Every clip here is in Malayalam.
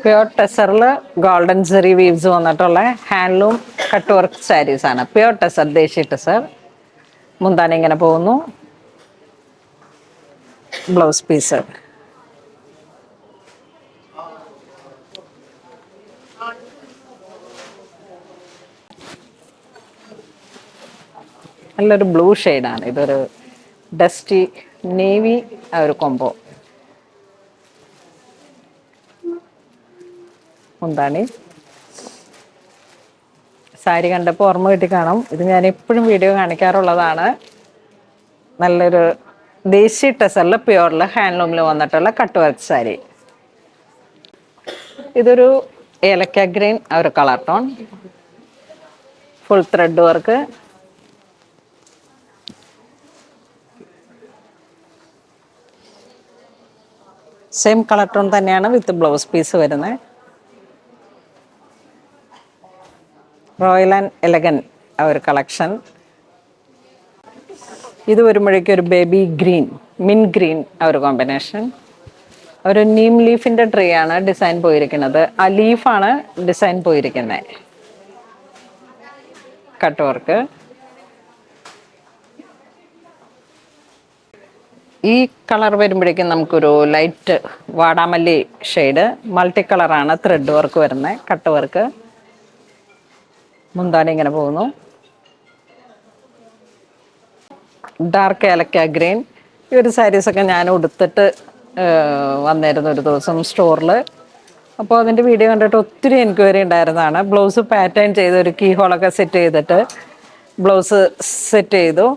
പ്യുവർ ടെസറിൽ ഗോൾഡൻ സെറി വീവ്സ് വന്നിട്ടുള്ള ഹാൻഡ്ലൂം കട്ട് വർക്ക് സാരീസ് ആണ്. പ്യുവർ ടെസർ, ദേശി ടെസർ. മുന്താന ഇങ്ങനെ പോകുന്നു. Blouse piece. നല്ലൊരു ബ്ലൂ ഷെയ്ഡാണ്. ഇതൊരു ഡസ്റ്റി നേവി ആ ഒരു കൊമ്പോ. മുന്താണി. സാരി കണ്ടപ്പോൾ ഓർമ്മ കിട്ടി കാണും. ഇത് ഞാൻ എപ്പോഴും വീഡിയോ കാണിക്കാറുള്ളതാണ്. നല്ലൊരു ദേശി ടെസറിൽ പ്യുവറിൽ ഹാൻഡ്ലൂമിൽ വന്നിട്ടുള്ള കട്ട് വർക്ക് സാരി. ഇതൊരു ഏലക്ക ഗ്രീൻ ആ ഒരു colour tone. Full thread work. Same colour tone തന്നെയാണ് വിത്ത് ബ്ലൗസ് പീസ് വരുന്നത്. റോയൽ ആൻഡ് എലഗൻ ആ ഒരു കളക്ഷൻ. ഇത് വരുമ്പോഴേക്കും ഒരു ബേബി ഗ്രീൻ, മിൻ ഗ്രീൻ ആ ഒരു കോമ്പിനേഷൻ. ഒരു നീം ലീഫിൻ്റെ ട്രീ ആണ് ഡിസൈൻ പോയിരിക്കുന്നത്. ആ ലീഫാണ് ഡിസൈൻ പോയിരിക്കുന്നത്. Cut work. ഈ കളർ വരുമ്പോഴേക്കും നമുക്കൊരു ലൈറ്റ് വാടാമല്ലി ഷെയ്ഡ്. മൾട്ടി കളറാണ് ത്രെഡ് വർക്ക് വരുന്നത്. Cut work. മുന്താണി ഇങ്ങനെ പോകുന്നു. ഡാർക്ക് ഏലക്ക ഗ്രീൻ. ഈ ഒരു സാരീസൊക്കെ ഞാൻ ഉടുത്തിട്ട് വന്നിരുന്നു ഒരു ദിവസം സ്റ്റോറിൽ. അപ്പോൾ അതിൻ്റെ വീഡിയോ കണ്ടിട്ട് ഒത്തിരി എൻക്വയറി ഉണ്ടായിരുന്നതാണ്. ബ്ലൗസ് പാറ്റേൺ ചെയ്ത് ഒരു കീ ഹോളൊക്കെ സെറ്റ് ചെയ്തിട്ട് ബ്ലൗസ് സെറ്റ് ചെയ്തു.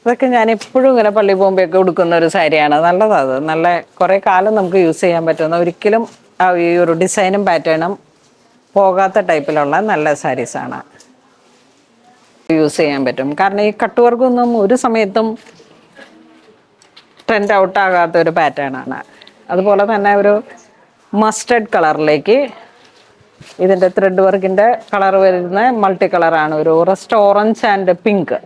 അതൊക്കെ ഞാൻ എപ്പോഴും ഇങ്ങനെ പള്ളി പോകുമ്പോഴൊക്കെ ഉടുക്കുന്ന ഒരു സാരിയാണ്. നല്ലതാണ് അത്. നല്ല കുറേ കാലം നമുക്ക് യൂസ് ചെയ്യാൻ പറ്റുന്ന, ഒരിക്കലും ഈ ഒരു ഡിസൈനും പാറ്റേണും പോകാത്ത ടൈപ്പിലുള്ള നല്ല സാരീസാണ്. യൂസ് ചെയ്യാൻ പറ്റും. കാരണം ഈ കട്ട് വർക്കൊന്നും ഒരു സമയത്തും ട്രെൻഡ് ഔട്ട് ആകാത്ത ഒരു പാറ്റേൺ ആണ്. അതുപോലെ തന്നെ ഒരു മസ്റ്റർഡ് കളറിലേക്ക് ഇതിൻ്റെ ത്രെഡ് വർക്കിൻ്റെ കളർ വരുന്ന മൾട്ടി കളറാണ്. ഒരു റസ്റ്റ് ഓറഞ്ച് ആൻഡ് പിങ്ക്.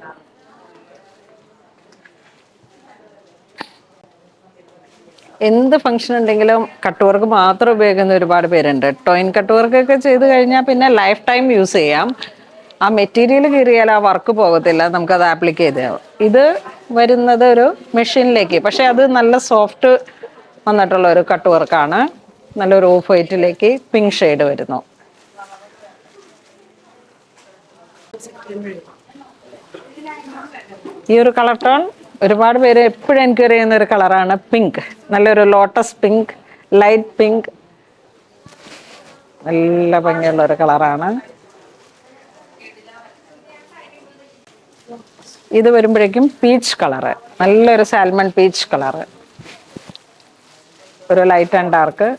എന്ത് ഫംഗ്ഷൻ ഉണ്ടെങ്കിലും കട്ട് വർക്ക് മാത്രം ഉപയോഗിക്കുന്ന ഒരുപാട് പേരുണ്ട്. ടോയിൻ കട്ട് വർക്കൊക്കെ ചെയ്ത് കഴിഞ്ഞാൽ പിന്നെ ലൈഫ് ടൈം യൂസ് ചെയ്യാം. ആ മെറ്റീരിയൽ കീറിയാൽ ആ വർക്ക് പോകത്തില്ല. നമുക്കത് ആപ്ലിക്ക് ചെയ്താവും. ഇത് വരുന്നത് ഒരു മെഷീനിലേക്ക്. പക്ഷേ അത് നല്ല സോഫ്റ്റ് വന്നിട്ടുള്ള ഒരു കട്ട് വർക്കാണ്. നല്ലൊരു ഓഫ് വൈറ്റിലേക്ക് പിങ്ക് ഷെയ്ഡ് വരുന്നു. ഈ ഒരു കളർ ടോൺ ഒരുപാട് പേര് എപ്പോഴും എൻക്വയറി ചെയ്യുന്ന ഒരു കളറാണ് പിങ്ക്. നല്ലൊരു ലോട്ടസ് പിങ്ക്, ലൈറ്റ് പിങ്ക്. നല്ല ഭംഗിയുള്ള ഒരു കളറാണ്. ഇത് വരുമ്പോഴേക്കും പീച്ച് കളറ്. നല്ലൊരു സാൽമൺ പീച്ച് കളറ്. ഒരു ലൈറ്റ് ആൻഡ് ഡാർക്ക്.